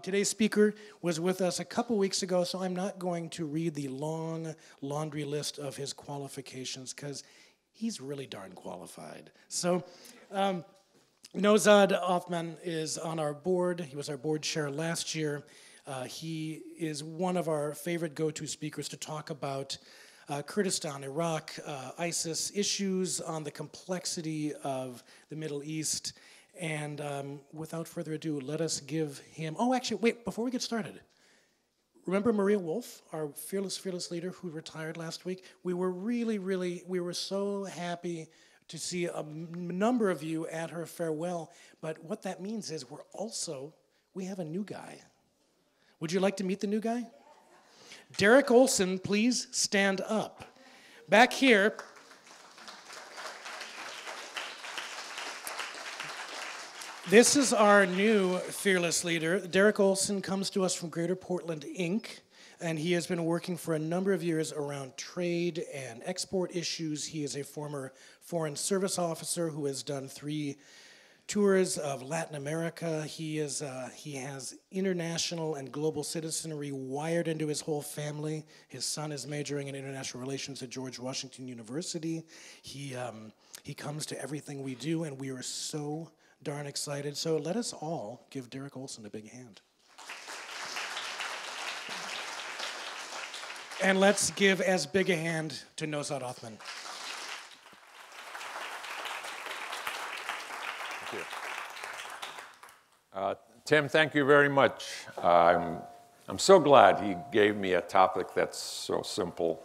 Today's speaker was with us a couple weeks ago, so I'm not going to read the long laundry list of his qualifications because he's really darn qualified. So, Nawzad Othman is on our board. He was our board chair last year. He is one of our favorite go-to speakers to talk about Kurdistan, Iraq, ISIS, issues on the complexity of the Middle East. And without further ado, let us give him... Oh, actually, wait, before we get started. Remember Maria Wolf, our fearless leader who retired last week? We were we were so happy to see a number of you at her farewell. But what that means is we have a new guy. Would you like to meet the new guy? Derek Olson, please stand up. Back here... This is our new fearless leader. Derek Olson comes to us from Greater Portland, Inc., and he has been working for a number of years around trade and export issues. He is a former Foreign Service officer who has done 3 tours of Latin America. He has international and global citizenry wired into his whole family. His son is majoring in international relations at George Washington University. He comes to everything we do, and we are so darn excited. So let us all give Derek Olson a big hand. And let's give as big a hand to Nawzad Othman. Thank you. Tim, thank you very much. I'm so glad he gave me a topic that's so simple,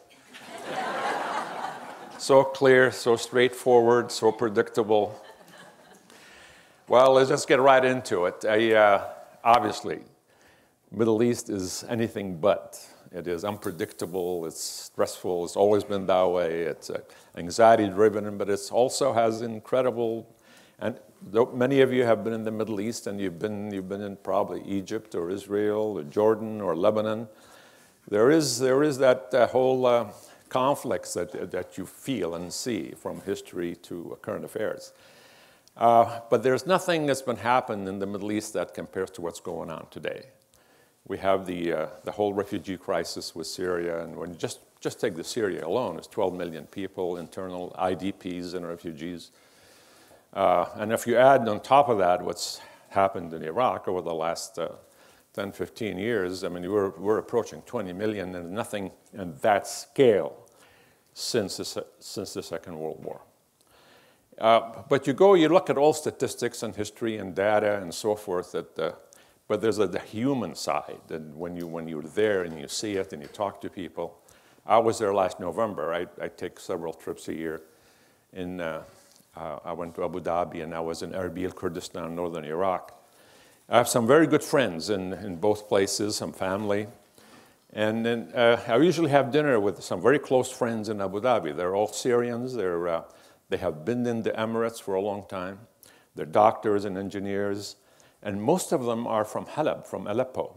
so clear, so straightforward, so predictable. Well, let's just get right into it. Obviously, Middle East is anything but. It is unpredictable, it's stressful, it's always been that way, it's anxiety-driven, but it also has incredible, and many of you have been in the Middle East, and you've been in probably Egypt or Israel or Jordan or Lebanon. There is that whole conflicts that you feel and see from history to current affairs. But there's nothing that's been happened in the Middle East that compares to what's going on today. We have the whole refugee crisis with Syria, and when you just take the Syria alone, it's 12 million people, internal IDPs and refugees. And if you add on top of that what's happened in Iraq over the last 10, 15 years, I mean, we're approaching 20 million, and nothing in that scale since the Second World War. But you look at all statistics and history and data and so forth, but there's the human side. And when you're there and you see it and you talk to people, I was there last November. I take several trips a year. I went to Abu Dhabi and I was in Erbil, Kurdistan, northern Iraq. I have some very good friends in both places, some family. And then I usually have dinner with some very close friends in Abu Dhabi. They're all Syrians. They have been in the Emirates for a long time. They're doctors and engineers. And most of them are from Halab, from Aleppo.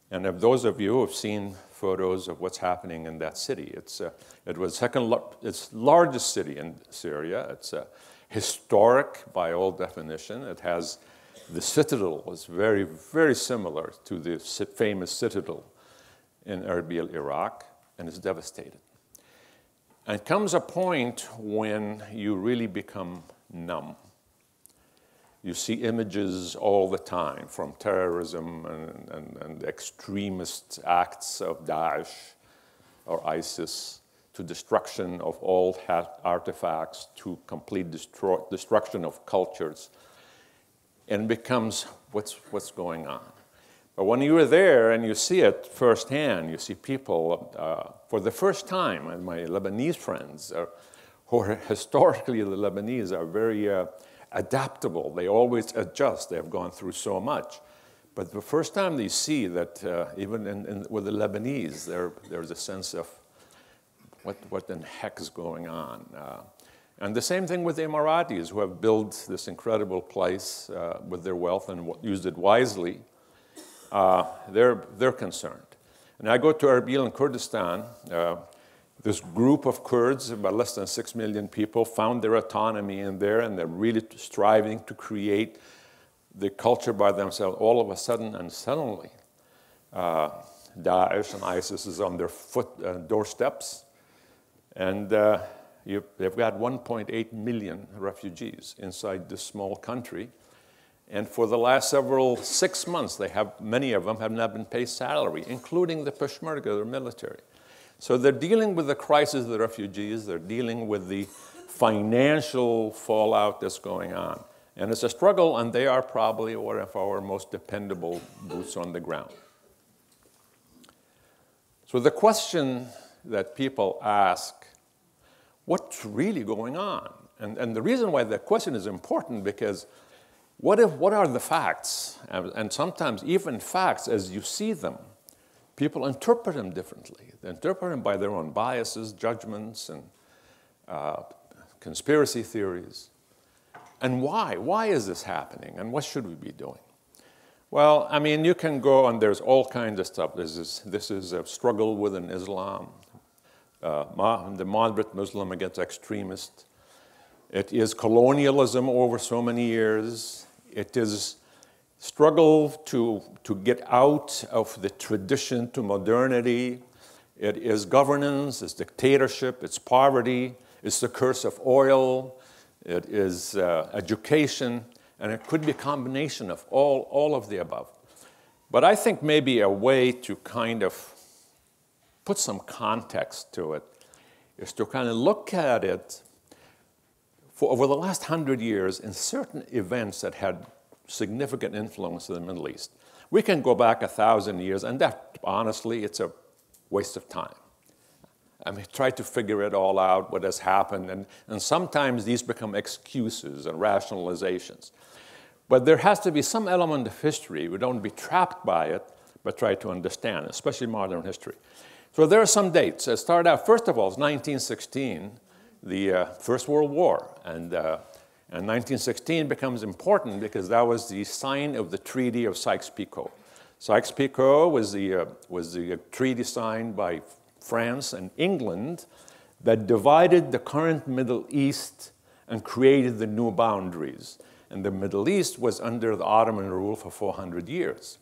And if those of you who have seen photos of what's happening in that city, it was it's largest city in Syria. It's historic by all definition. It has the citadel is very, very similar to the famous citadel in Erbil, Iraq, and it's devastated. And it comes a point when you really become numb. You see images all the time from terrorism and extremist acts of Daesh or ISIS to destruction of old artifacts to complete destruction of cultures. And it becomes what's going on. But when you are there and you see it firsthand, you see people for the first time, and my Lebanese friends, who are historically the Lebanese, are very adaptable. They always adjust. They have gone through so much. But the first time they see that even with the Lebanese, there's a sense of what in heck is going on. And the same thing with the Emiratis, who have built this incredible place with their wealth and used it wisely. They're concerned. And I go to Erbil in Kurdistan. This group of Kurds, about less than 6 million people, found their autonomy in there, and they're really striving to create the culture by themselves, all of a sudden and suddenly, Daesh and ISIS is on their doorsteps, and they've got 1.8 million refugees inside this small country. And for the last 6 months, many of them have not been paid salary, including the Peshmerga, their military. So they're dealing with the crisis of the refugees. They're dealing with the financial fallout that's going on. And it's a struggle, and they are probably one of our most dependable boots on the ground. So the question that people ask, what's really going on? And the reason why that question is important, because what are the facts? And sometimes even facts as you see them, people interpret them differently. They interpret them by their own biases, judgments, and conspiracy theories. And why? Why is this happening? And what should we be doing? Well, I mean, you can go, and there's all kinds of stuff. This is a struggle within Islam, the moderate Muslim against extremists. It is colonialism over so many years. It is struggle to get out of the tradition to modernity. It is governance, it's dictatorship, it's poverty, it's the curse of oil, it is education, and it could be a combination of all of the above. But I think maybe a way to kind of put some context to it is to kind of look at it for over the last 100 years in certain events that had significant influence in the Middle East. We can go back 1,000 years, and that, honestly, it's a waste of time. I mean, try to figure it all out, what has happened, and sometimes these become excuses and rationalizations. But there has to be some element of history. We don't be trapped by it, but try to understand, especially modern history. So there are some dates. It started out, first of all, it's 1916, the First World War. And 1916 becomes important because that was the sign of the Treaty of Sykes-Picot. Sykes-Picot was the treaty signed by France and England that divided the current Middle East and created the new boundaries. And the Middle East was under the Ottoman rule for 400 years.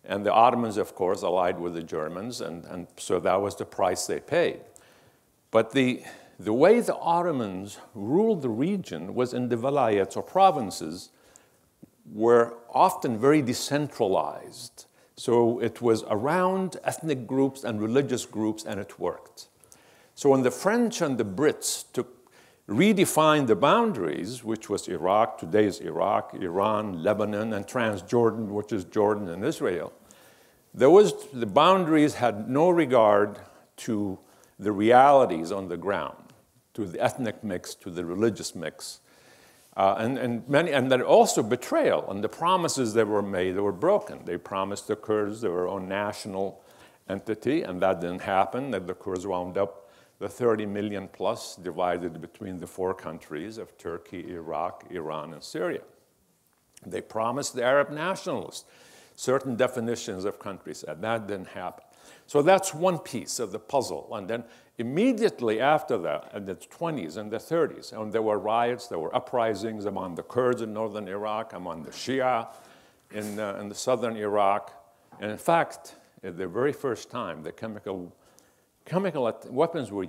And the Ottomans, of course, allied with the Germans, and so that was the price they paid. But the way the Ottomans ruled the region was in the vilayets or provinces were often very decentralized. So it was around ethnic groups and religious groups, and it worked. So when the French and the Brits redefined the boundaries, which was Iraq, today's Iraq, Iran, Lebanon, and Transjordan, which is Jordan and Israel, the boundaries had no regard to the realities on the ground, to the ethnic mix, to the religious mix. And then also betrayal, and the promises that were made that were broken. They promised the Kurds their own national entity, and that didn't happen. That the Kurds wound up the 30 million plus divided between the four countries of Turkey, Iraq, Iran, and Syria. They promised the Arab nationalists certain definitions of countries, and that didn't happen. So that's one piece of the puzzle. And then immediately after that, in the 20s and the 30s, and there were riots, there were uprisings among the Kurds in northern Iraq, among the Shia in the southern Iraq. And in fact, at the very first time the chemical weapons was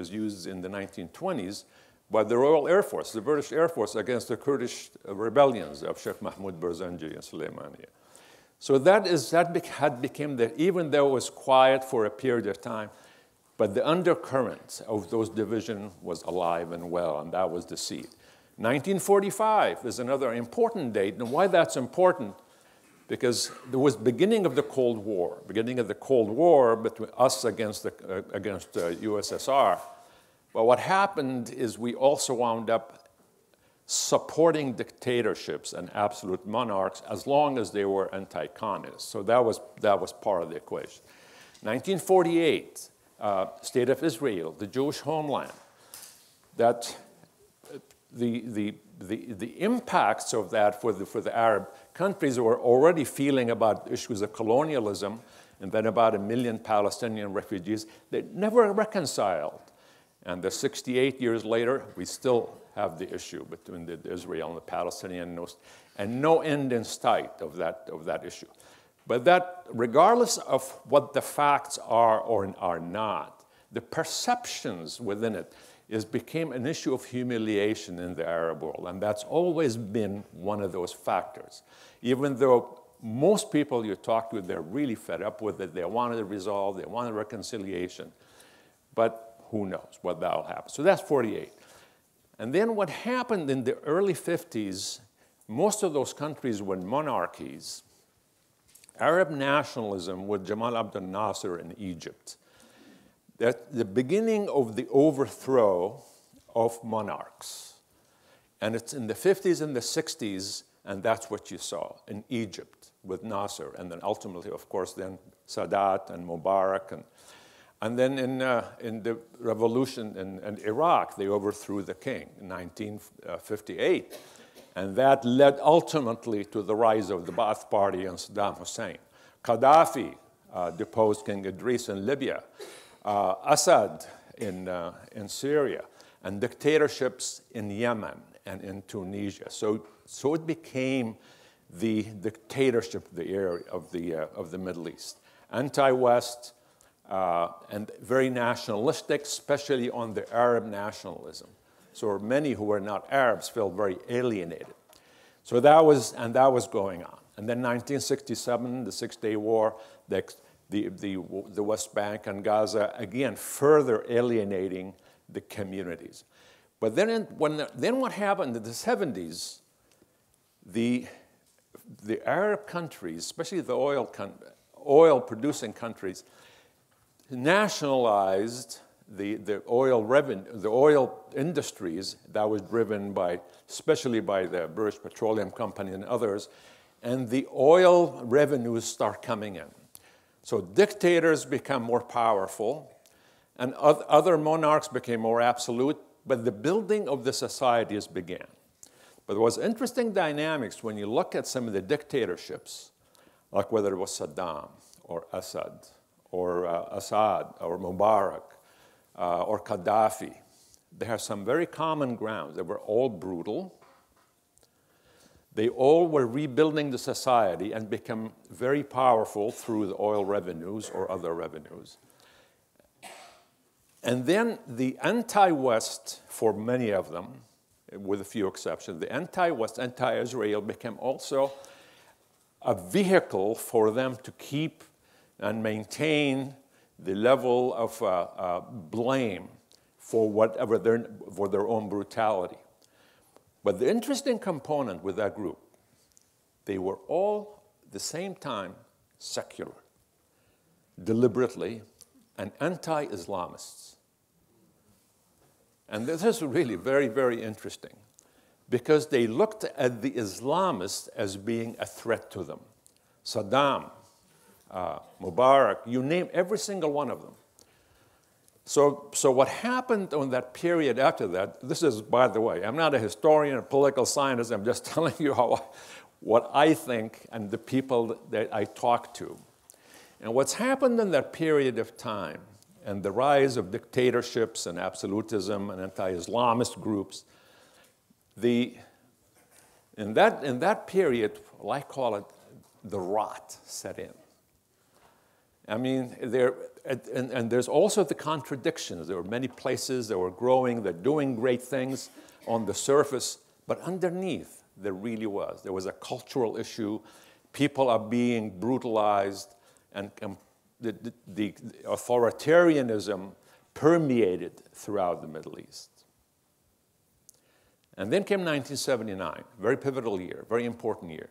used in the 1920s by the Royal Air Force, the British Air Force, against the Kurdish rebellions of Sheikh Mahmoud Barzanji and Suleimaniya. So had become even though it was quiet for a period of time, but the undercurrent of those divisions was alive and well, and that was the seed. 1945 is another important date, and why that's important, because there was beginning of the Cold War between us against USSR. But what happened is we also wound up supporting dictatorships and absolute monarchs as long as they were anti-communist. So that was part of the equation. 1948, State of Israel, the Jewish homeland. That the impacts of that for the Arab countries were already feeling about issues of colonialism, and then about 1 million Palestinian refugees. They never reconciled. And 68 years later, we still have the issue between the Israel and the Palestinian, and no end in sight of that issue. But that, regardless of what the facts are or are not, the perceptions within it became an issue of humiliation in the Arab world, and that's always been one of those factors. Even though most people you talk to, they're really fed up with it, they want it resolved, they want a reconciliation, but who knows what that'll happen. So that's 48. And then what happened in the early 50s, most of those countries were monarchies. Arab nationalism with Jamal Abdel Nasser in Egypt, that the beginning of the overthrow of monarchs. And it's in the 50s and the 60s, and that's what you saw in Egypt with Nasser, and then ultimately, of course, then Sadat and Mubarak. And then in the revolution in Iraq, they overthrew the king in 1958. And that led ultimately to the rise of the Ba'ath Party and Saddam Hussein. Gaddafi deposed King Idris in Libya. Assad in Syria, and dictatorships in Yemen and in Tunisia. So it became the dictatorship of the area of the Middle East, anti-West and very nationalistic, especially on the Arab nationalism. So many who were not Arabs felt very alienated. So that was going on. And then 1967, the Six-Day War, the West Bank and Gaza, again, further alienating the communities. But then what happened in the 70s, the Arab countries, especially the oil-producing countries, nationalized the oil revenue, the oil industries that was driven especially by the British Petroleum Company and others, and the oil revenues start coming in. So dictators become more powerful, and other monarchs became more absolute, but the building of the societies began. But there was interesting dynamics when you look at some of the dictatorships, like whether it was Saddam or Assad or Mubarak or Gaddafi. They have some very common grounds. They were all brutal. They all were rebuilding the society and become very powerful through the oil revenues or other revenues. And then the anti-West, for many of them, with a few exceptions, the anti-West, anti-Israel became also a vehicle for them to keep and maintain the level of blame for for their own brutality. But the interesting component with that group, they were all at the same time secular, deliberately, and anti-Islamists. And this is really very, very interesting because they looked at the Islamists as being a threat to them. Saddam, Mubarak, you name every single one of them. So what happened on that period after that, this is, by the way, I'm not a historian or political scientist, I'm just telling you what I think and the people that I talk to. And what's happened in that period of time and the rise of dictatorships and absolutism and anti-Islamist groups, in that period, well, I call it the rot set in. I mean, there's also the contradictions. There were many places that were growing, they're doing great things on the surface, but underneath there really was. There was a cultural issue. People are being brutalized, and the authoritarianism permeated throughout the Middle East. And then came 1979, very pivotal year, very important year.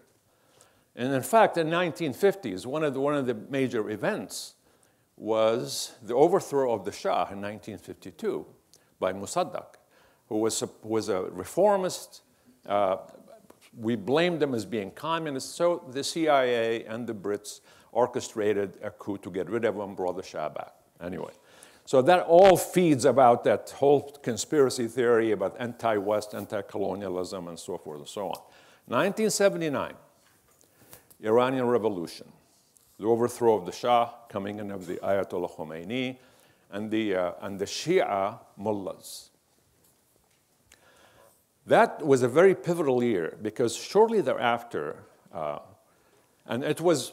And in fact, in the 1950s, one of the major events was the overthrow of the Shah in 1952 by Mossadegh, who was a reformist. We blamed him as being communist, so the CIA and the Brits orchestrated a coup to get rid of him, brought the Shah back. Anyway, so that all feeds about that whole conspiracy theory about anti-West, anti-colonialism, and so forth and so on. 1979. Iranian Revolution, the overthrow of the Shah, coming in of the Ayatollah Khomeini, and the Shia mullahs. That was a very pivotal year because shortly thereafter, and it was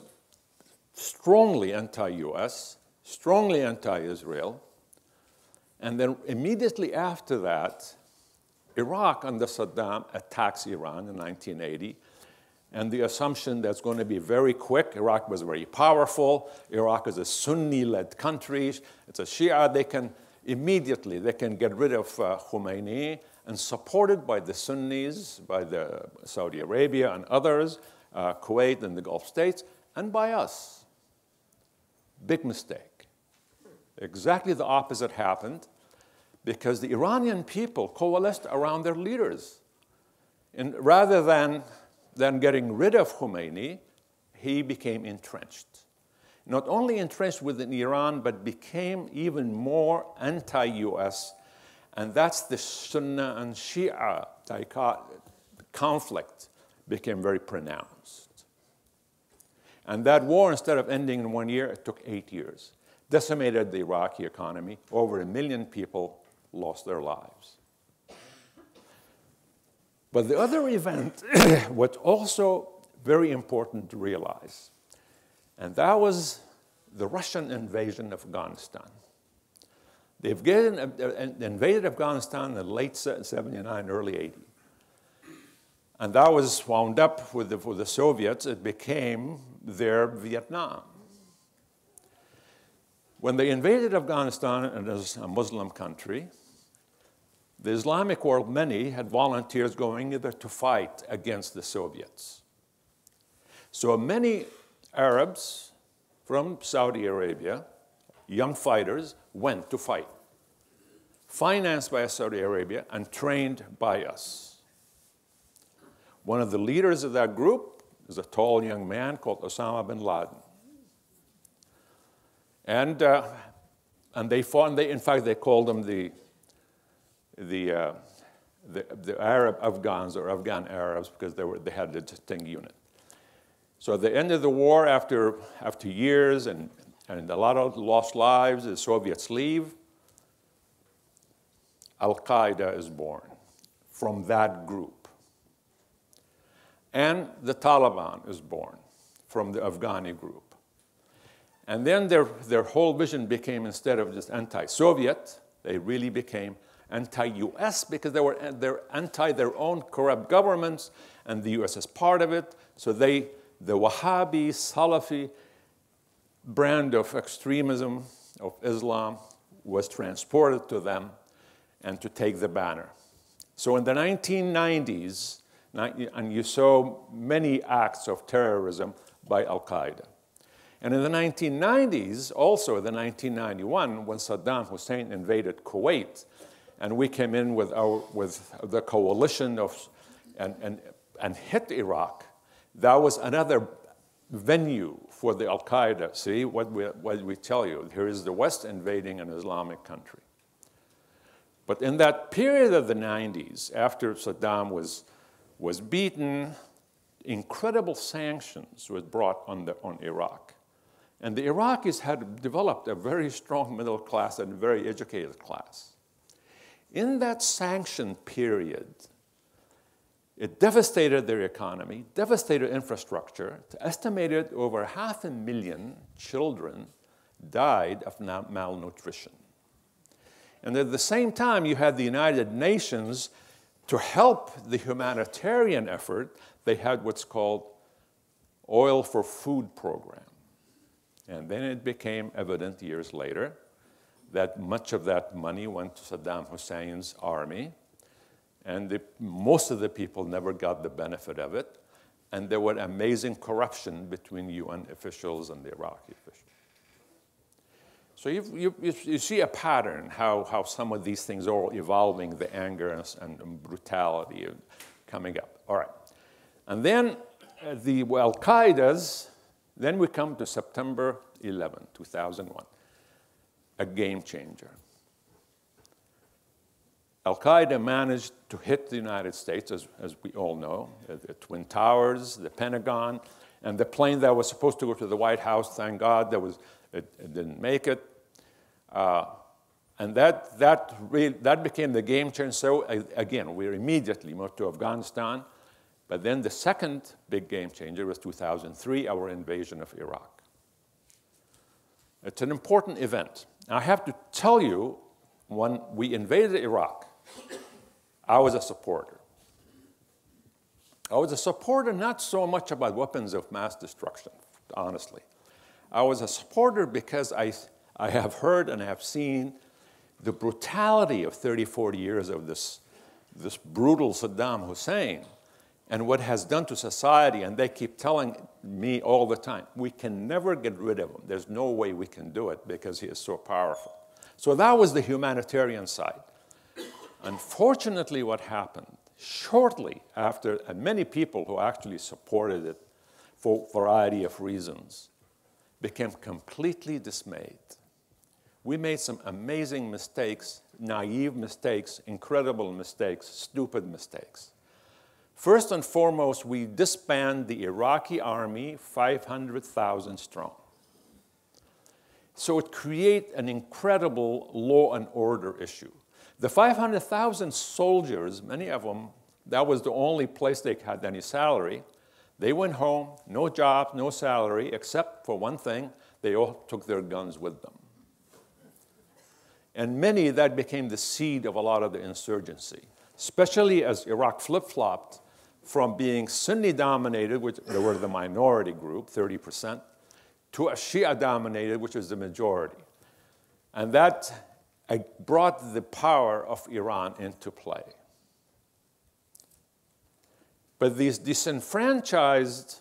strongly anti-US, strongly anti-Israel, and then immediately after that, Iraq under Saddam attacks Iran in 1980, and the assumption that's going to be very quick. Iraq was very powerful. Iraq is a Sunni-led country. It's a Shia. They can get rid of Khomeini, and supported by the Sunnis, by Saudi Arabia and others, Kuwait and the Gulf states, and by us. Big mistake. Exactly the opposite happened because the Iranian people coalesced around their leaders. And rather than getting rid of Khomeini, he became entrenched. Not only entrenched within Iran, but became even more anti-US. And that's the Sunni and Shia conflict became very pronounced. And that war, instead of ending in 1 year, it took 8 years. Decimated the Iraqi economy. Over 1 million people lost their lives. But the other event was also very important to realize, and that was the Russian invasion of Afghanistan. They invaded Afghanistan in the late 79, early 80. And that was wound up with the Soviets. It became their Vietnam. When they invaded Afghanistan, and as a Muslim country, the Islamic world, many had volunteers going either to fight against the Soviets. So many Arabs from Saudi Arabia, young fighters, went to fight, financed by Saudi Arabia and trained by us. One of the leaders of that group is a tall young man called Osama bin Laden. And they fought, in fact, they called them the Arab Afghans or Afghan Arabs because they had a distinct unit. So at the end of the war, after years and a lot of lost lives, the Soviets leave. Al-Qaeda is born from that group. And the Taliban is born from the Afghani group. And then their whole vision became, instead of just anti-Soviet, they really became anti-US because they're anti their own corrupt governments, and the US is part of it. So the Wahhabi, Salafi brand of extremism of Islam was transported to them and to take the banner. So in the 1990s, and you saw many acts of terrorism by Al-Qaeda. And in the 1990s, also in 1991, when Saddam Hussein invaded Kuwait, and we came in with the coalition and hit Iraq, that was another venue for the Al-Qaeda. See, what we tell you, here is the West invading an Islamic country. But in that period of the 90s, after Saddam was beaten, incredible sanctions were brought on Iraq. And the Iraqis had developed a very strong middle class and very educated class. In that sanction period, it devastated their economy, devastated infrastructure. Estimated over 500,000 children died of malnutrition. And at the same time, you had the United Nations to help the humanitarian effort. They had what's called Oil for Food program. And then it became evident years later that much of that money went to Saddam Hussein's army, and most of the people never got the benefit of it, and there was amazing corruption between UN officials and the Iraqi officials. So you see a pattern, how some of these things are all evolving, the anger and brutality coming up. All right. And then the Al-Qaeda's, then we come to September 11, 2001, a game changer. Al-Qaeda managed to hit the United States, as we all know, the Twin Towers, the Pentagon, and the plane that was supposed to go to the White House, thank God, it didn't make it. And that became the game changer. So again, we immediately moved to Afghanistan. But then the second big game changer was 2003, our invasion of Iraq. It's an important event. I have to tell you, when we invaded Iraq, I was a supporter. I was a supporter not so much about weapons of mass destruction, honestly. I was a supporter because I have heard and I have seen the brutality of 30, 40 years of this brutal Saddam Hussein and what has done to society. And they keep telling me all the time, we can never get rid of him. There's no way we can do it because he is so powerful. So that was the humanitarian side. Unfortunately, what happened shortly after, and many people who actually supported it for a variety of reasons, became completely dismayed. We made some amazing mistakes, naive mistakes, incredible mistakes, stupid mistakes. First and foremost, we disbanded the Iraqi army, 500,000 strong. So it created an incredible law and order issue. The 500,000 soldiers, many of them, that was the only place they had any salary. They went home, no job, no salary, except for one thing, they all took their guns with them. And many, that became the seed of a lot of the insurgency, especially as Iraq flip-flopped from being Sunni-dominated, which they were the minority group, 30%, to a Shia-dominated, which was the majority. And that brought the power of Iran into play. But these disenfranchised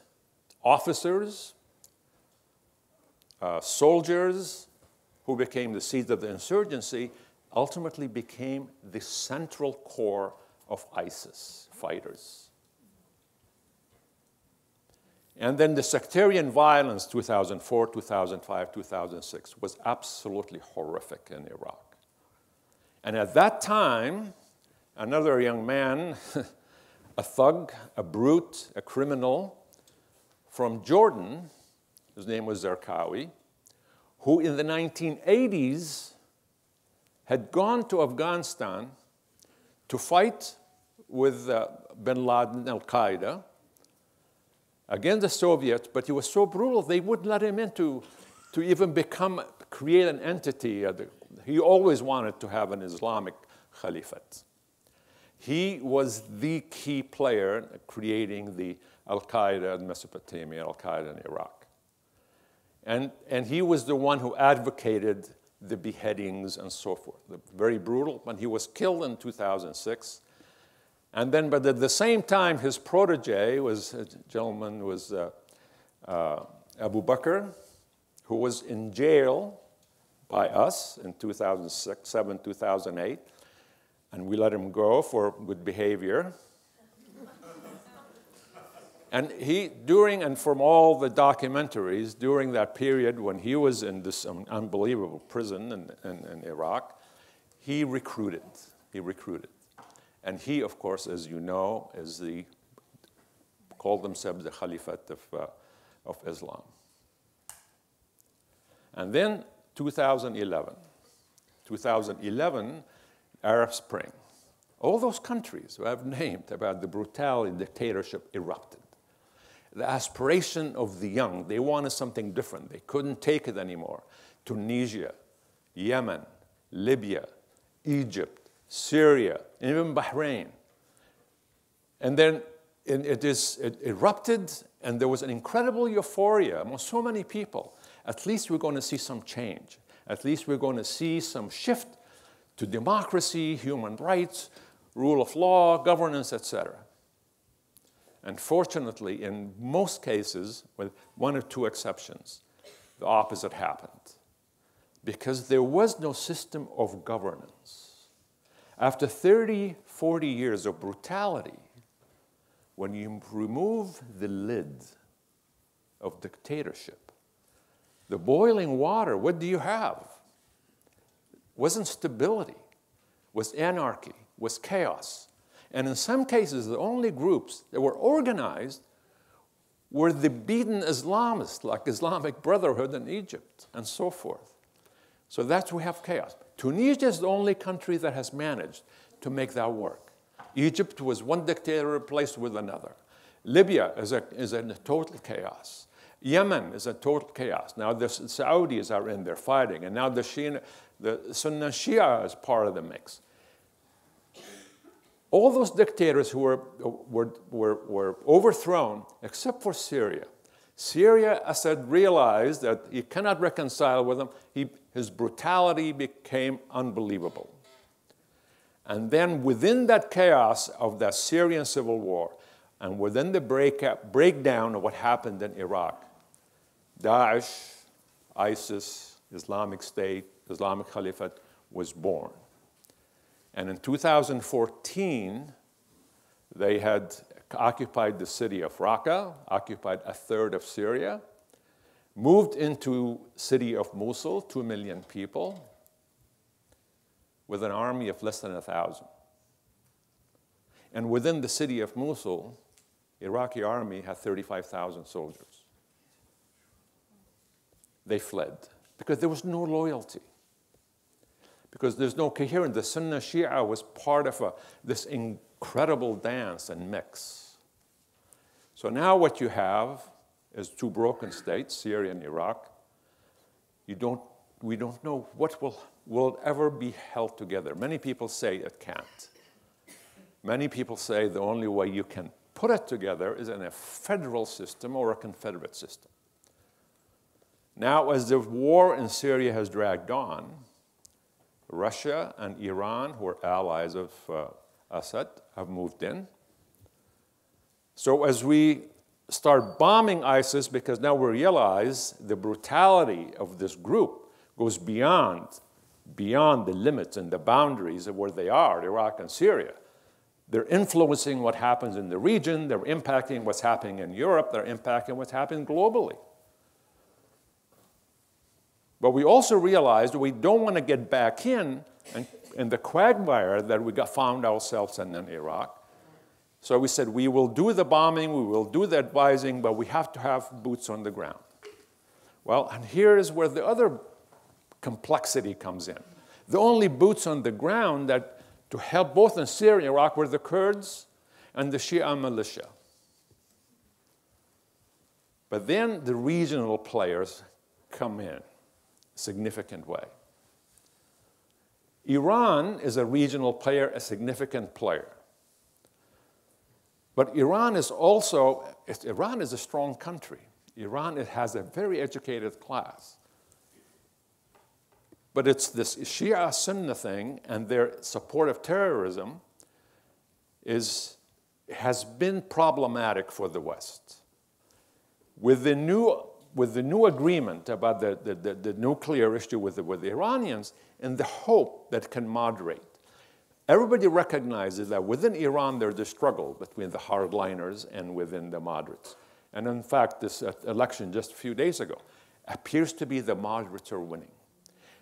officers, soldiers, who became the seeds of the insurgency, ultimately became the central core of ISIS fighters. And then the sectarian violence, 2004, 2005, 2006, was absolutely horrific in Iraq. And at that time, another young man, a thug, a brute, a criminal from Jordan, his name was Zarqawi, who in the 1980s had gone to Afghanistan to fight with bin Laden, Al-Qaeda, against the Soviets, but he was so brutal, they wouldn't let him in to even create an entity. He always wanted to have an Islamic caliphate. He was the key player in creating the Al-Qaeda in Mesopotamia, Al-Qaeda in Iraq. And he was the one who advocated the beheadings and so forth. Very brutal, but he was killed in 2006. And then, but at the same time, his protege was a gentleman, was Abu Bakr, who was in jail by us in 2007, 2008. And we let him go for good behavior. And he, and from all the documentaries, during that period when he was in this unbelievable prison in Iraq, he recruited. And he, of course, as you know, called themselves the Caliphate of Islam. And then 2011, Arab Spring. All those countries who I've named about the brutality and dictatorship erupted. The aspiration of the young, they wanted something different. They couldn't take it anymore. Tunisia, Yemen, Libya, Egypt, Syria, and even Bahrain. And then it erupted, and there was an incredible euphoria among so many people. At least we're going to see some change. At least we're going to see some shift to democracy, human rights, rule of law, governance, etc. Unfortunately, in most cases, with one or two exceptions, the opposite happened. Because there was no system of governance. After 30, 40 years of brutality, when you remove the lid of dictatorship, the boiling water, what do you have? Wasn't stability, was anarchy, was chaos. And in some cases, the only groups that were organized were the beaten Islamists, like Islamic Brotherhood in Egypt, and so forth. So that's we have chaos. Tunisia is the only country that has managed to make that work. Egypt was one dictator replaced with another. Libya is in total chaos. Yemen is a total chaos. Now the Saudis are in there fighting, and now the Sunni Shia is part of the mix. All those dictators who were overthrown, except for Syria. Syria, Assad realized that he cannot reconcile with them. His brutality became unbelievable. And then within that chaos of the Syrian civil war, and within the breakdown of what happened in Iraq, Daesh, ISIS, Islamic State, Islamic Caliphate was born. And in 2014, they had occupied the city of Raqqa, occupied a third of Syria, moved into city of Mosul, 2 million people, with an army of less than 1,000. And within the city of Mosul, Iraqi army had 35,000 soldiers. They fled because there was no loyalty. Because there's no coherence. The Sunni Shia was part of this incredible dance and mix. So now what you have is 2 broken states, Syria and Iraq. We don't know what will ever be held together. Many people say it can't. Many people say the only way you can put it together is in a federal system or a confederate system. Now, as the war in Syria has dragged on, Russia and Iran, who are allies of Assad, have moved in. So as we start bombing ISIS, because now we realize the brutality of this group goes beyond the limits and the boundaries of where they are, Iraq and Syria. They're influencing what happens in the region, they're impacting what's happening in Europe, they're impacting what's happening globally. But we also realized we don't want to get back in the quagmire that we found ourselves in Iraq. So we said, we will do the bombing, we will do the advising, but we have to have boots on the ground. Well, and here is where the other complexity comes in. The only boots on the ground that to help both in Syria and Iraq were the Kurds and the Shia militia. But then the regional players come in a significant way. Iran is a regional player, a significant player. But Iran is a strong country. Iran has a very educated class. But it's this Shia Sunni thing and their support of terrorism has been problematic for the West. With the new agreement about the nuclear issue with the Iranians, in the hope that it can moderate. Everybody recognizes that within Iran there's a struggle between the hardliners and within the moderates. And in fact, this election just a few days ago appears to be the moderates are winning.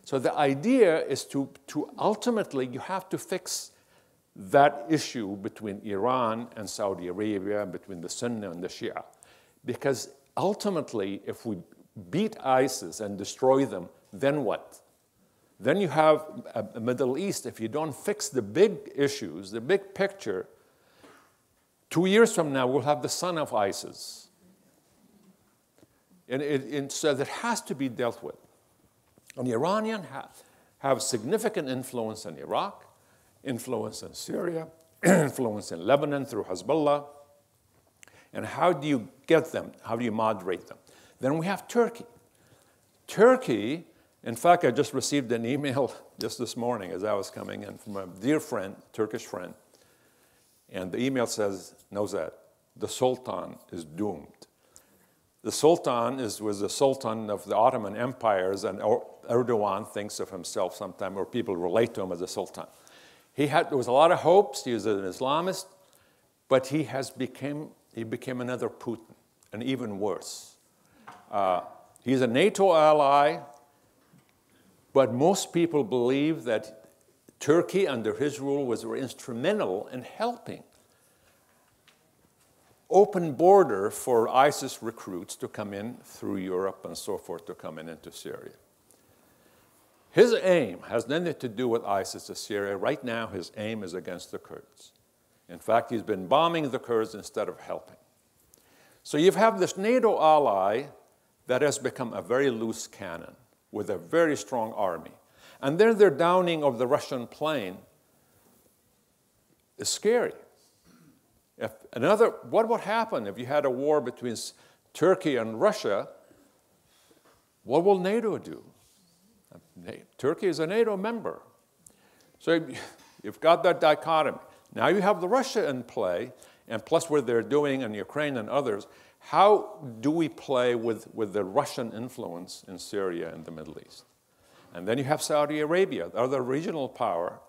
So the idea is to ultimately, you have to fix that issue between Iran and Saudi Arabia, and between the Sunni and the Shia. Because ultimately, if we beat ISIS and destroy them, then what? Then you have a Middle East. If you don't fix the big issues, the big picture, 2 years from now, we'll have the son of ISIS. And so that has to be dealt with. And the Iranians have significant influence in Iraq, influence in Syria, influence in Lebanon through Hezbollah. And how do you get them? How do you moderate them? Then we have Turkey. Turkey, in fact, I just received an email just this morning as I was coming in from a dear friend, Turkish friend. And the email says, Nawzad, the Sultan is doomed. The Sultan was the Sultan of the Ottoman empires, and Erdogan thinks of himself sometimes, or people relate to him as a Sultan. There was a lot of hopes. He was an Islamist, but he became another Putin, and even worse. He's a NATO ally, but most people believe that Turkey, under his rule, was instrumental in helping open border for ISIS recruits to come in through Europe and so forth to come into Syria. His aim has nothing to do with ISIS or Syria. Right now, his aim is against the Kurds. In fact, he's been bombing the Kurds instead of helping. So you have this NATO ally that has become a very loose cannon with a very strong army. And then their downing of the Russian plane is scary. What would happen if you had a war between Turkey and Russia? What will NATO do? Turkey is a NATO member. So you've got that dichotomy. Now you have the Russia in play, and plus what they're doing in Ukraine and others. How do we play with the Russian influence in Syria and the Middle East? And then you have Saudi Arabia, the other regional power.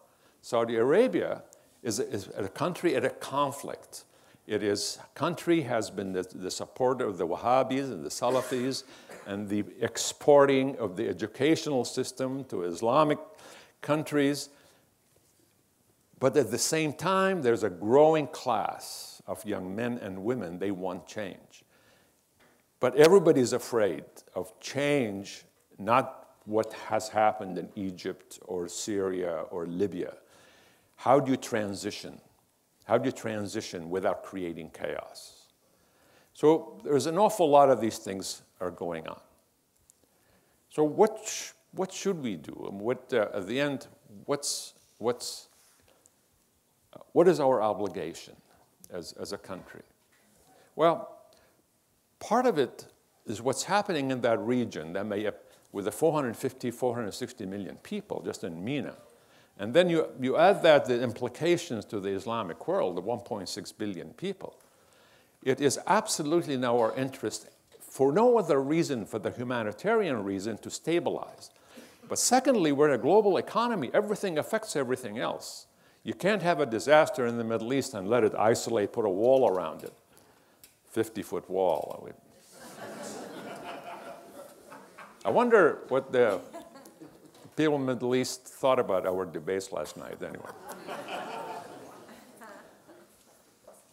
Saudi Arabia is a country at a conflict. Country has been the supporter of the Wahhabis and the Salafis and the exporting of the educational system to Islamic countries. But at the same time, there's a growing class of young men and women. They want change. But everybody's afraid of change, not what has happened in Egypt or Syria or Libya. How do you transition? How do you transition without creating chaos? So there's an awful lot of these things are going on. So what should we do? And at the end, what is our obligation as a country? Well, part of it is what's happening in that region that may have, with the 450, 460 million people just in MENA. And then you add that the implications to the Islamic world, the 1.6 billion people. It is absolutely in our interest, for no other reason, for the humanitarian reason, to stabilize. But secondly, we're in a global economy. Everything affects everything else. You can't have a disaster in the Middle East and let it isolate, put a wall around it. 50-foot wall. I wonder what the people in the Middle East thought about our debates last night, anyway.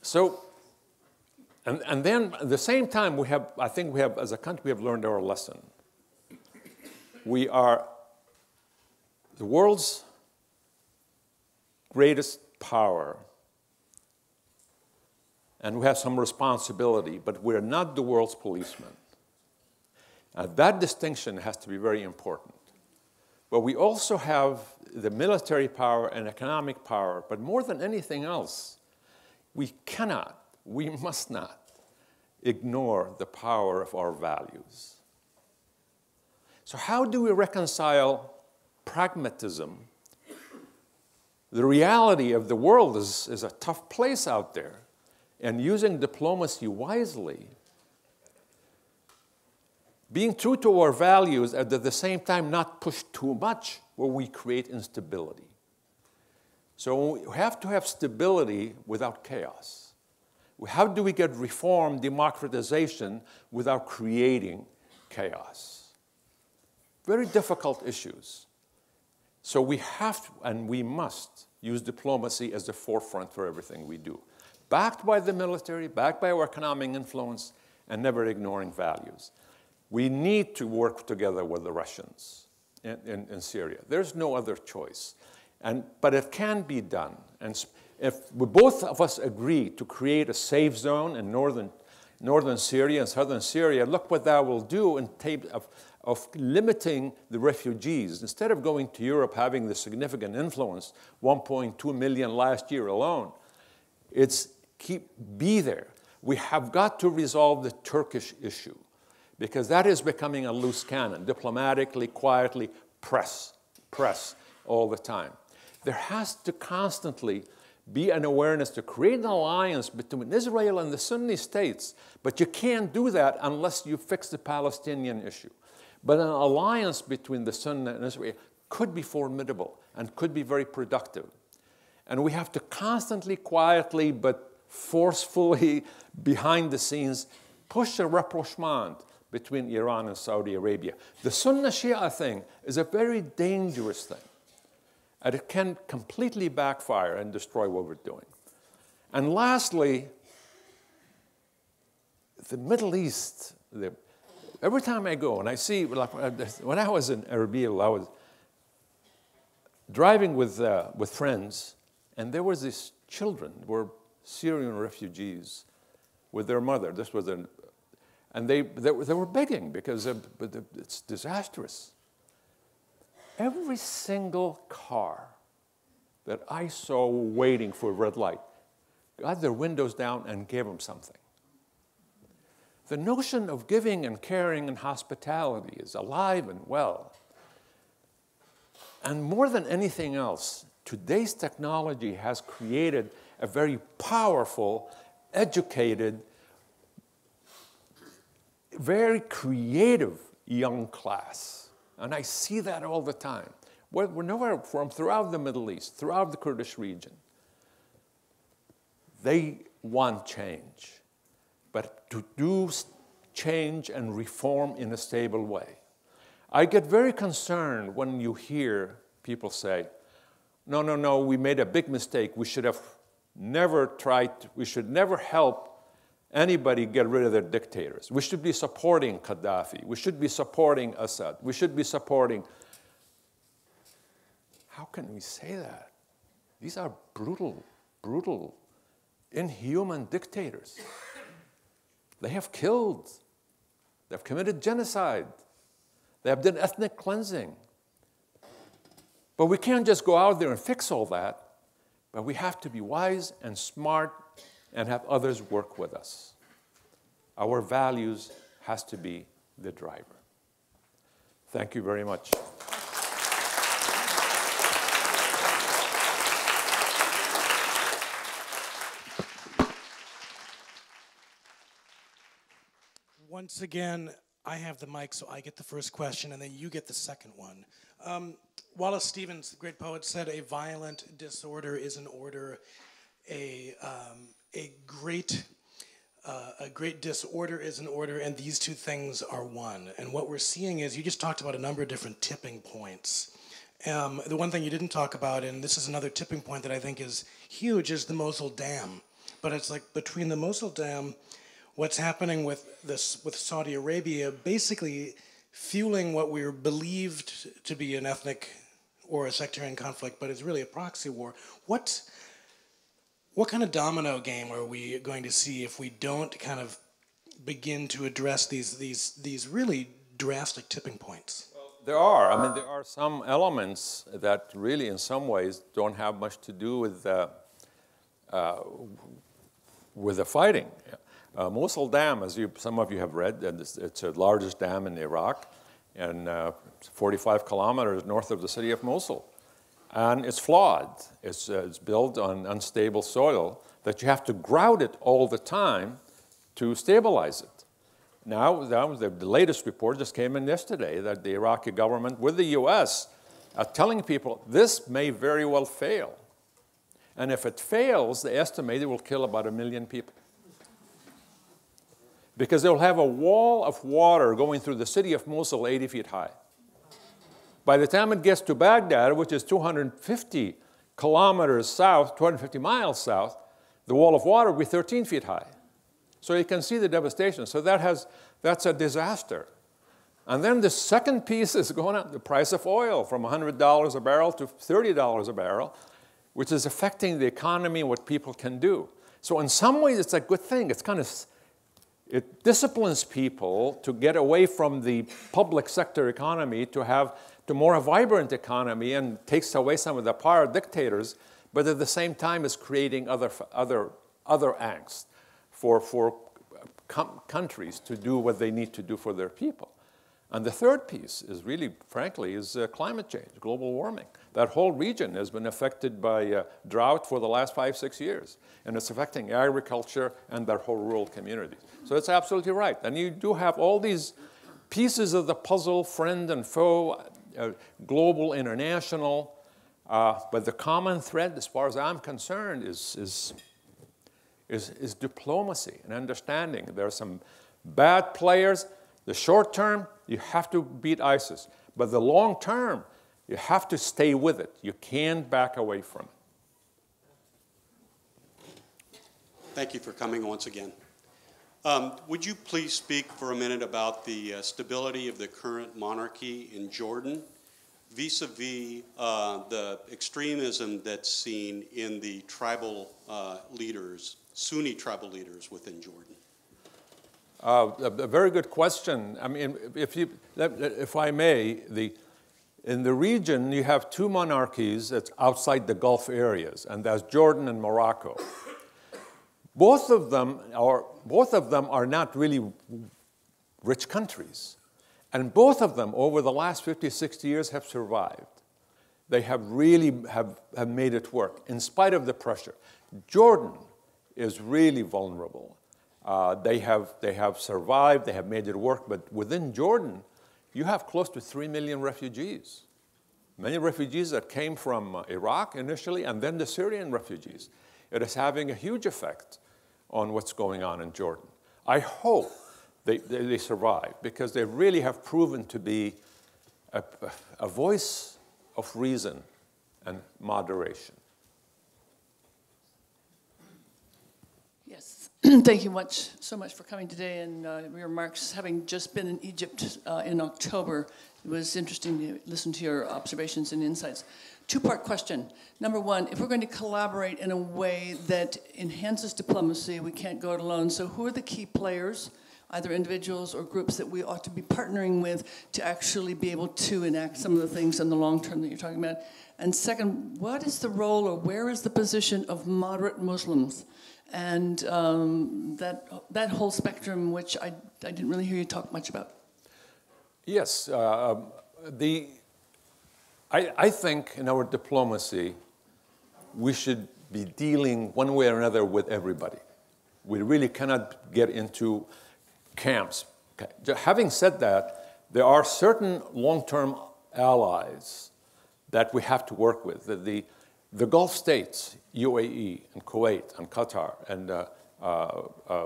So, and then at the same time, I think as a country, we have learned our lesson. We are the world's greatest power, and we have some responsibility, but we're not the world's policeman. That distinction has to be very important. But we also have the military power and economic power, but more than anything else, we must not ignore the power of our values. So how do we reconcile pragmatism? The reality of the world is a tough place out there, and using diplomacy wisely, being true to our values, and at the same time not push too much where we create instability. So we have to have stability without chaos. How do we get reform, democratization without creating chaos? Very difficult issues. So we have to, and we must use diplomacy as the forefront for everything we do. Backed by the military, backed by our economic influence, and never ignoring values. We need to work together with the Russians in Syria. There's no other choice. But it can be done. And if both of us agree to create a safe zone in northern Syria and southern Syria, look what that will do in terms of limiting the refugees. Instead of going to Europe having the significant influence, 1.2 million last year alone, be there. We have got to resolve the Turkish issue, because that is becoming a loose cannon, diplomatically, quietly, press all the time. There has to constantly be an awareness to create an alliance between Israel and the Sunni states, but you can't do that unless you fix the Palestinian issue. But an alliance between the Sunni and Israel could be formidable and could be very productive. And we have to constantly, quietly, but forcefully, behind the scenes, push a rapprochement between Iran and Saudi Arabia. The Sunni-Shia thing is a very dangerous thing. And it can completely backfire and destroy what we're doing. And lastly, the Middle East. Every time I go and I see, like, when I was in Erbil, driving with friends, and there was these children, were Syrian refugees, with their mother. This was and they were begging because it's disastrous. Every single car that I saw waiting for a red light got their windows down and gave them something. The notion of giving and caring and hospitality is alive and well. And more than anything else, today's technology has created a very powerful, educated, very creative young class. And I see that all the time. We're nowhere from throughout the Middle East, throughout the Kurdish region. They want change, but to do change and reform in a stable way. I get very concerned when you hear people say, no, we made a big mistake. We should have never we should never help anybody get rid of their dictators. We should be supporting Gaddafi. We should be supporting Assad. We should be supporting. How can we say that? These are brutal, brutal, inhuman dictators. They have killed. They've committed genocide. They have done ethnic cleansing. But we can't just go out there and fix all that. But we have to be wise and smart and have others work with us. Our values has to be the driver. Thank you very much. Once again, I have the mic, so I get the first question, and then you get the second one. Wallace Stevens, the great poet, said, "A violent disorder is an order. A great disorder is an order, and these two things are one." And what we're seeing is, you just talked about a number of different tipping points. The one thing you didn't talk about, and this is another tipping point that I think is huge, is the Mosul Dam. But it's like between the Mosul Dam, what's happening with Saudi Arabia basically fueling what we're believed to be an ethnic or a sectarian conflict, but it's really a proxy war. What kind of domino game are we going to see if we don't kind of begin to address these really drastic tipping points? Well, there are. I mean, there are some elements that really, in some ways, don't have much to do with the fighting. Mosul Dam, as some of you have read, it's the largest dam in Iraq, and 45 kilometers north of the city of Mosul. And it's flawed. It's built on unstable soil that you have to grout it all the time to stabilize it. Now, the latest report just came in yesterday that the Iraqi government, with the US, are telling people this may very well fail. And if it fails, they estimate it will kill about 1 million people. Because they'll have a wall of water going through the city of Mosul 80 feet high. By the time it gets to Baghdad, which is 250 kilometers south, 250 miles south, the wall of water will be 13 feet high. So you can see the devastation. So that's a disaster. And then the second piece is going up, the price of oil from $100 a barrel to $30 a barrel, which is affecting the economy and what people can do. So in some ways, it's a good thing. It disciplines people to get away from the public sector economy to more a vibrant economy, and takes away some of the power dictators, but at the same time is creating other angst for countries to do what they need to do for their people. And the third piece is really, frankly, is climate change, global warming. That whole region has been affected by drought for the last 5-6 years, and it's affecting agriculture and their whole rural communities. So it's absolutely right. And you do have all these pieces of the puzzle, friend and foe, global, international, but the common thread, as far as I'm concerned, is diplomacy and understanding. There are some bad players. The short term, you have to beat ISIS. But the long term, you have to stay with it. You can't back away from it. Thank you for coming once again. Would you please speak for a minute about the stability of the current monarchy in Jordan, vis-a-vis the extremism that's seen in the tribal leaders, Sunni tribal leaders within Jordan? A very good question. I mean, if I may, in the region, you have two monarchies that's outside the Gulf areas, and that's Jordan and Morocco. Both of them are not really rich countries. And both of them, over the last 50, 60 years, have survived. They have really have made it work, in spite of the pressure. Jordan is really vulnerable. They have survived, they have made it work, but within Jordan, you have close to 3 million refugees. Many refugees that came from Iraq initially, and then the Syrian refugees. It is having a huge effect on what's going on in Jordan. I hope they survive, because they really have proven to be a voice of reason and moderation. Yes, thank you so much for coming today, and your remarks. Having just been in Egypt in October, it was interesting to listen to your observations and insights. Two-part question. Number one, if we're going to collaborate in a way that enhances diplomacy, we can't go it alone. So who are the key players, either individuals or groups, that we ought to be partnering with to actually be able to enact some of the things in the long term that you're talking about? And second, what is the role, or where is the position of moderate Muslims and that whole spectrum, which I didn't really hear you talk much about? Yes, I think in our diplomacy, we should be dealing one way or another with everybody. We really cannot get into camps. Okay. Having said that, there are certain long-term allies that we have to work with. The Gulf states, UAE and Kuwait and Qatar and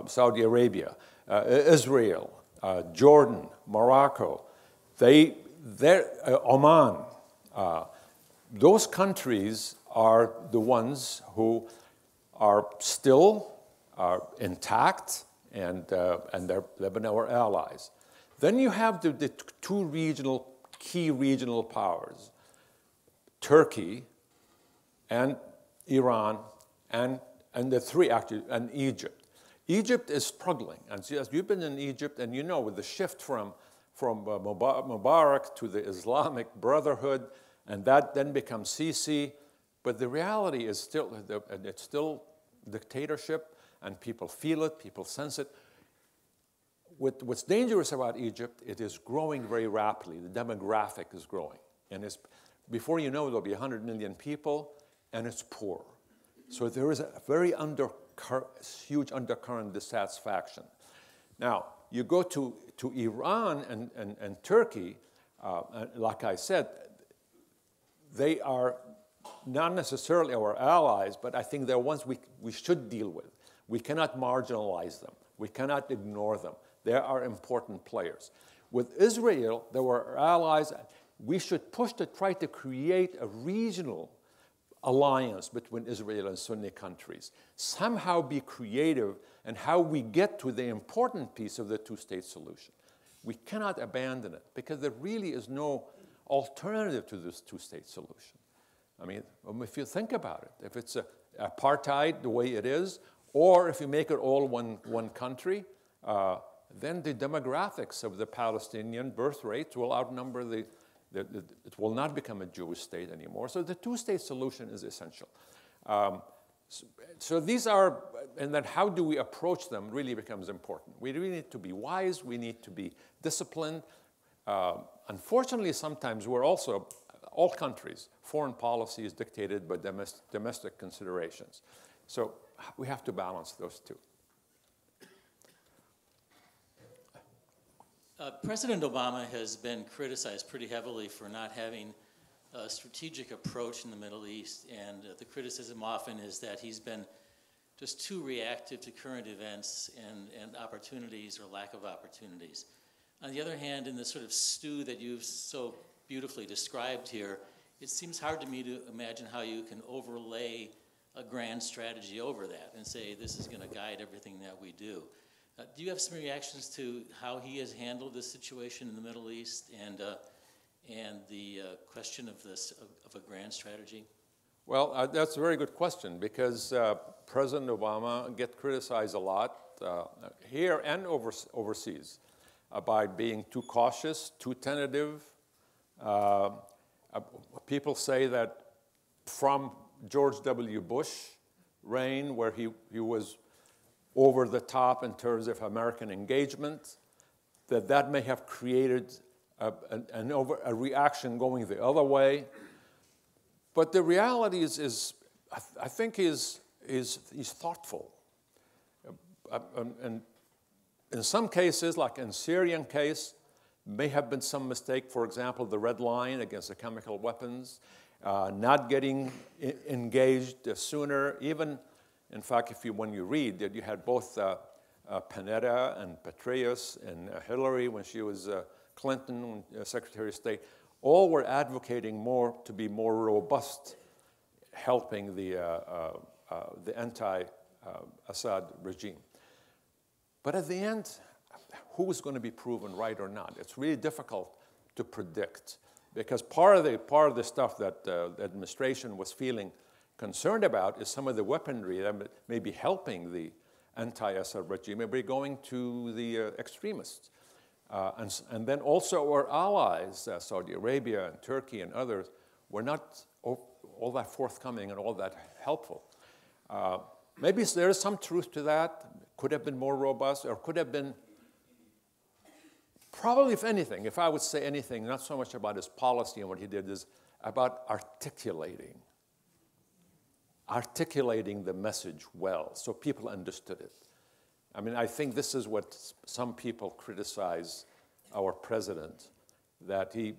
Saudi Arabia, Israel, Jordan, Morocco, Oman, those countries are the ones who are still intact, and they've been our allies. Then you have the two key regional powers, Turkey and Iran, and the three actually, and Egypt. Egypt is struggling, and so as you've been in Egypt, and you know, with the shift from Mubarak to the Islamic Brotherhood, and that then becomes Sisi, but the reality is it's still dictatorship, and people feel it, people sense it. What's dangerous about Egypt, it is growing very rapidly. The demographic is growing, and before you know, there'll be 100 million people, and it's poor. So there is a very huge undercurrent dissatisfaction. Now, you go to Iran and Turkey, like I said, they are not necessarily our allies, but I think they're ones we should deal with. We cannot marginalize them. We cannot ignore them. They are important players. With Israel, they were allies. We should push to try to create a regional alliance between Israel and Sunni countries. Somehow be creative in how we get to the important piece of the two-state solution. We cannot abandon it, because there really is no alternative to this two-state solution. I mean, if you think about it, if it's apartheid the way it is, or if you make it all one country, then the demographics of the Palestinian birth rates will outnumber it will not become a Jewish state anymore. So the two-state solution is essential. So these are, and then how do we approach them really becomes important. We really need to be wise. We need to be disciplined. Unfortunately, sometimes all countries, foreign policy is dictated by domestic considerations. So we have to balance those two. President Obama has been criticized pretty heavily for not having a strategic approach in the Middle East, and the criticism often is that he's been just too reactive to current events and opportunities or lack of opportunities. On the other hand, in the sort of stew that you've so beautifully described here, it seems hard to me to imagine how you can overlay a grand strategy over that and say this is going to guide everything that we do. Do you have some reactions to how he has handled this situation in the Middle East, and the question of this, of a grand strategy? Well, that's a very good question, because President Obama gets criticized a lot here and overseas by being too cautious, too tentative. People say that from George W. Bush reign, where he was over the top in terms of American engagement, that may have created a reaction going the other way. But the reality is I think he's thoughtful. And in some cases, like in Syrian case, may have been some mistake. For example, the red line against the chemical weapons, not getting engaged sooner. Even, in fact, when you read that you had both Panetta and Petraeus and Hillary when she was Clinton, Secretary of State, all were advocating to be more robust, helping the anti-Assad regime. But at the end, who is going to be proven right or not? It's really difficult to predict, because part of the stuff that the administration was feeling concerned about is some of the weaponry that may be helping the anti-Assad regime, may be going to the extremists. And then also our allies, Saudi Arabia and Turkey and others, were not all that forthcoming and all that helpful. Maybe there is some truth to that. Could have been more robust, or could have been, probably if anything, if I would say anything, not so much about his policy and what he did, is about articulating the message well so people understood it. I mean, I think this is what some people criticize our president, that he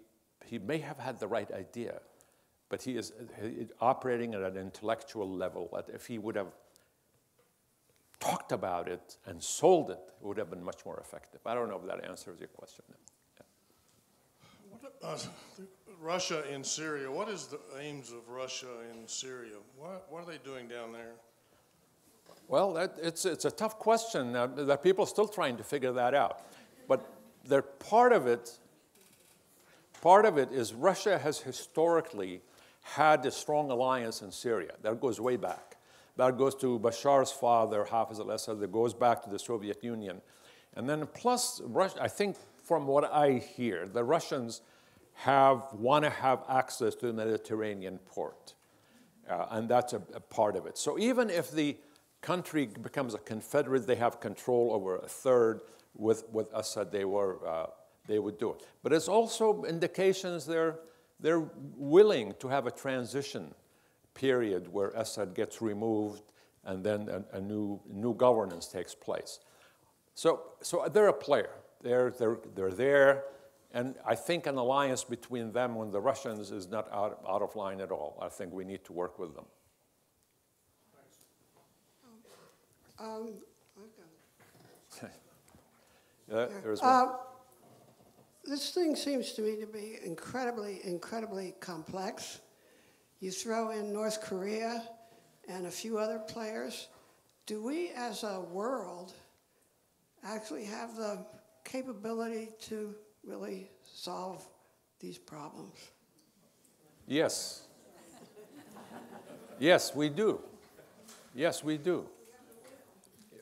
may have had the right idea, but he is operating at an intellectual level that if he would have talked about it and sold it, it would have been much more effective. I don't know if that answers your question. Yeah. Russia in Syria, what is the aims of Russia in Syria? What are they doing down there? Well, it's a tough question that people are still trying to figure that out. But part of it is Russia has historically had a strong alliance in Syria. That goes way back. That goes to Bashar's father, Hafiz al-Assad, that goes back to the Soviet Union. And then plus, Russia, I think from what I hear, the Russians want to have access to the Mediterranean port. And that's a part of it. So even if the country becomes a confederate, they have control over a third. With Assad, they would do it. But it's also indications they're willing to have a transition period where Assad gets removed and then a new governance takes place. So they're a player. They're there, and I think an alliance between them and the Russians is not out of line at all. I think we need to work with them. There's one. This thing seems to me to be incredibly, incredibly complex. You throw in North Korea and a few other players. Do we as a world actually have the capability to really solve these problems? Yes. Yes, we do. Yes, we do.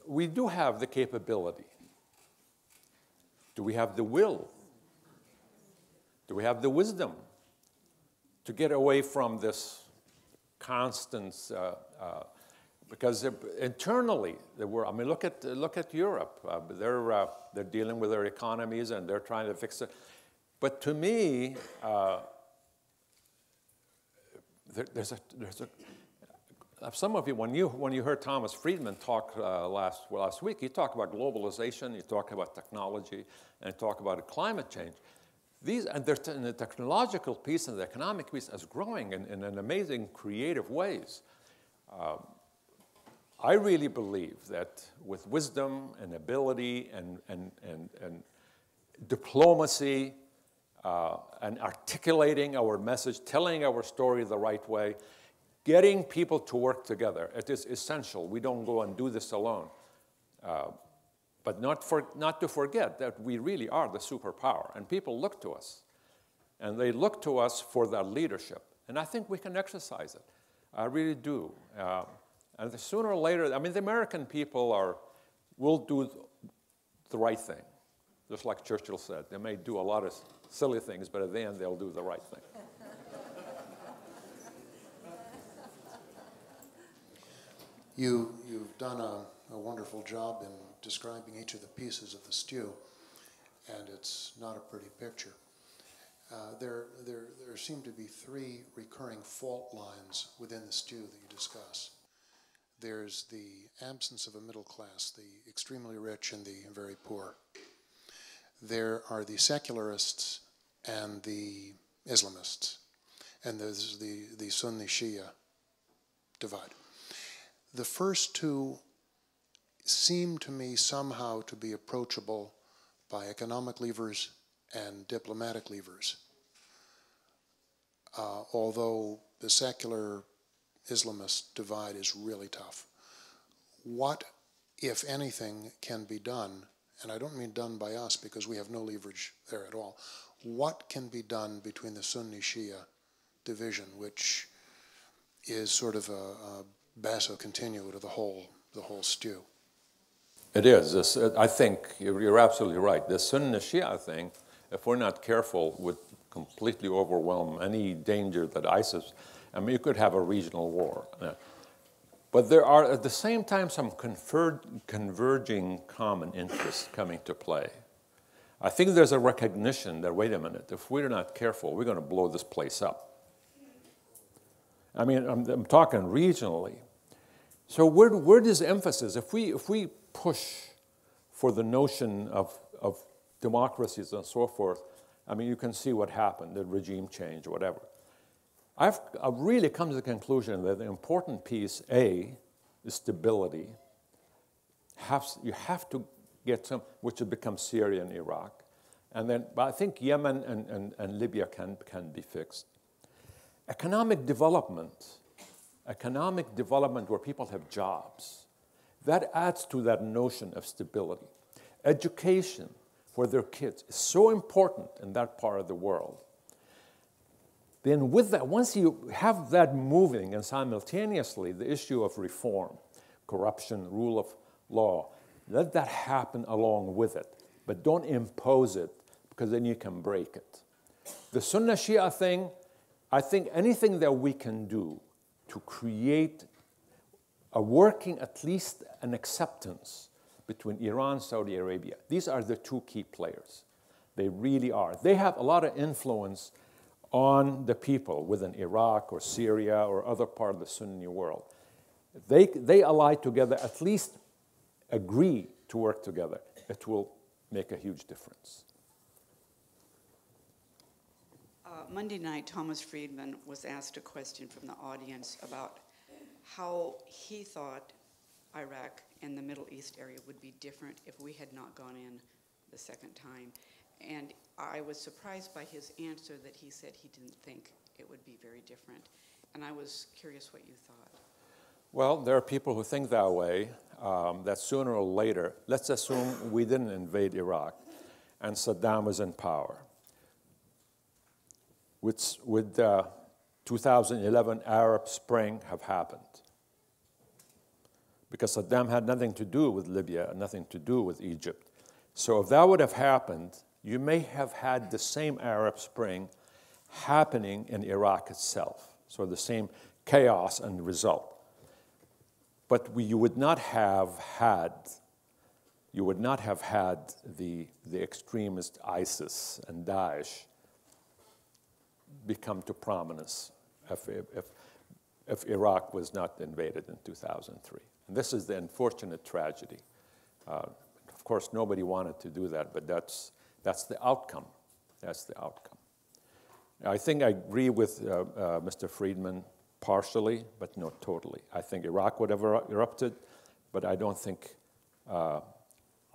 We do have the capability. Do we have the will? Do we have the wisdom to get away from this constant? Because internally, look at Europe. They're dealing with their economies and they're trying to fix it. But to me, some of you, when you heard Thomas Friedman talk last week, he talked about globalization, he talked about technology, and he talked about climate change. And the technological piece and the economic piece is growing in an amazing, creative ways. I really believe that with wisdom and ability and diplomacy and articulating our message, telling our story the right way, getting people to work together, it is essential. We don't go and do this alone. But not to forget that we really are the superpower, and people look to us. And they look to us for that leadership. And I think we can exercise it. I really do. And sooner or later, I mean, the American people will do the right thing. Just like Churchill said, they may do a lot of silly things, but at the end, they'll do the right thing. You've done a wonderful job in describing each of the pieces of the stew, and it's not a pretty picture. There seem to be three recurring fault lines within the stew that you discuss. There's the absence of a middle class, the extremely rich and the very poor. There are the secularists and the Islamists, and there's the Sunni-Shia divide. The first two seem to me somehow to be approachable by economic levers and diplomatic levers, although the secular Islamist divide is really tough. What, if anything, can be done, and I don't mean done by us because we have no leverage there at all, what can be done between the Sunni-Shia division, which is sort of a basso continuo to the whole stew? It is. I think you're absolutely right. The Sunni-Shia thing, if we're not careful, would completely overwhelm any danger that ISIS, I mean, you could have a regional war. But there are, at the same time, some converging common interests coming to play. I think there's a recognition that, wait a minute, if we're not careful, we're going to blow this place up. I mean, I'm talking regionally. So where does emphasis, if we push for the notion of democracies and so forth, I mean, you can see what happened, the regime change or whatever. I've really come to the conclusion that the important piece, A, is stability. You have to get some, which will become Syria and Iraq. And then, but I think Yemen and Libya can be fixed. Economic development where people have jobs, that adds to that notion of stability. Education for their kids is so important in that part of the world. Then with that, once you have that moving and simultaneously the issue of reform, corruption, rule of law, let that happen along with it. But don't impose it because then you can break it. The Sunni-Shia thing, I think anything that we can do to create a working, at least an acceptance between Iran and Saudi Arabia. These are the two key players. They really are. They have a lot of influence on the people within Iraq or Syria or other part of the Sunni world. They ally together, at least agree to work together. It will make a huge difference. Monday night, Thomas Friedman was asked a question from the audience about how he thought Iraq and the Middle East area would be different if we had not gone in the second time. And I was surprised by his answer that he said he didn't think it would be very different. And I was curious what you thought. Well, there are people who think that way, that sooner or later, let's assume we didn't invade Iraq and Saddam was in power. Would 2011 Arab Spring have happened? Because Saddam had nothing to do with Libya, nothing to do with Egypt. So if that would have happened, you may have had the same Arab Spring happening in Iraq itself. So the same chaos and result. But you would not have had the extremist ISIS and Daesh become to prominence if Iraq was not invaded in 2003. And this is the unfortunate tragedy. Of course, nobody wanted to do that, but that's the outcome. That's the outcome. I think I agree with Mr. Friedman partially, but not totally. I think Iraq would have erupted, but I don't think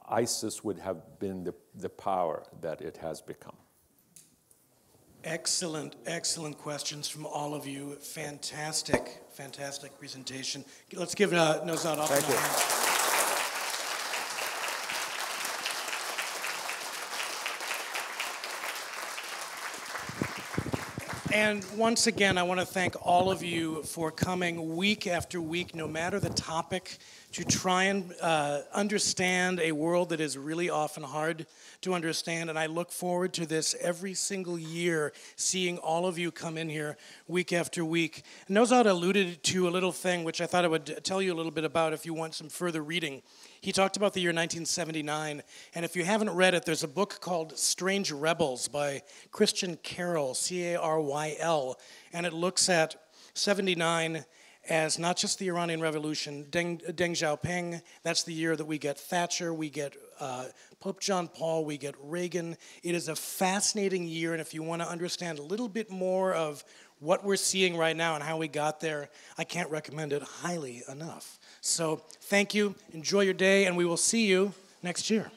ISIS would have been the power that it has become. Excellent, excellent questions from all of you. Fantastic, fantastic presentation. Let's give Nawzad Othman a hand. And once again, I want to thank all of you for coming week after week, no matter the topic, to try and understand a world that is really often hard to understand. And I look forward to this every single year, seeing all of you come in here week after week. Nawzad alluded to a little thing which I thought I would tell you a little bit about if you want some further reading. He talked about the year 1979, and if you haven't read it, there's a book called Strange Rebels by Christian Caryl, C-A-R-Y-L, and it looks at 79 as not just the Iranian Revolution, Deng Xiaoping, that's the year that we get Thatcher, we get Pope John Paul, we get Reagan. It is a fascinating year, and if you want to understand a little bit more of what we're seeing right now and how we got there, I can't recommend it highly enough. So thank you, enjoy your day, and we will see you next year.